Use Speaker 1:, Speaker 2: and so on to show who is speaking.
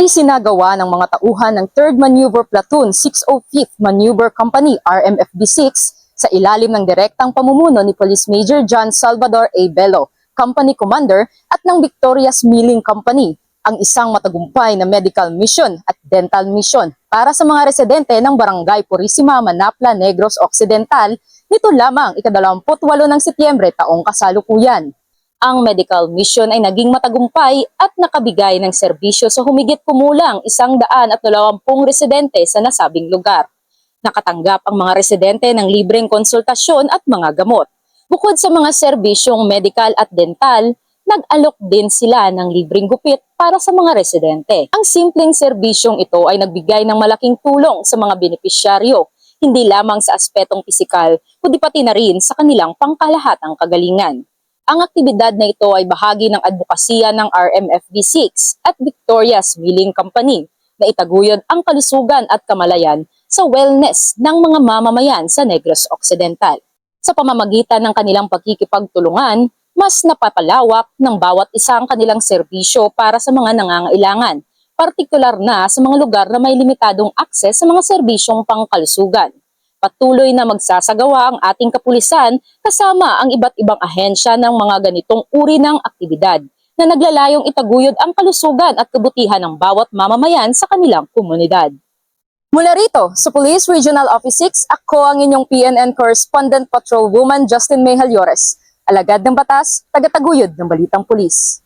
Speaker 1: Isinagawa ng mga tauhan ng 3rd Maneuver Platoon 605th Maneuver Company RMFB-6 sa ilalim ng direktang pamumuno ni Police Major John Salvador A. Bello, Company Commander at ng Victoria's Milling Company, ang isang matagumpay na medical mission at dental mission para sa mga residente ng Barangay Purisima, Manapla, Negros Occidental nito lamang ika-28 ng Setyembre taong kasalukuyan. Ang medical mission ay naging matagumpay at nakabigay ng serbisyo sa humigit kumulang 120 residente sa nasabing lugar. Nakatanggap ang mga residente ng libreng konsultasyon at mga gamot. Bukod sa mga serbisyong medical at dental, nag-alok din sila ng libreng gupit para sa mga residente. Ang simpleng serbisyong ito ay nagbigay ng malaking tulong sa mga benepisyaryo, hindi lamang sa aspetong pisikal, kundi pati na rin sa kanilang pangkalahatang kagalingan. Ang aktibidad na ito ay bahagi ng advokasya ng RMFB-6 at Victoria's Milling Company na itaguyod ang kalusugan at kamalayan sa wellness ng mga mamamayan sa Negros Occidental. Sa pamamagitan ng kanilang pagkikipagtulungan, mas napapalawak ng bawat isang kanilang serbisyo para sa mga nangangailangan, partikular na sa mga lugar na may limitadong akses sa mga serbisyong pangkalusugan. Patuloy na magsasagawa ang ating kapulisan kasama ang iba't ibang ahensya ng mga ganitong uri ng aktibidad na naglalayong itaguyod ang kalusugan at kabutihan ng bawat mamamayan sa kanilang komunidad. Mula rito sa Police Regional Office 6, ako ang inyong PNN Correspondent Patrolwoman Justin May Halyores, alagad ng batas, tagataguyod ng Balitang Pulis.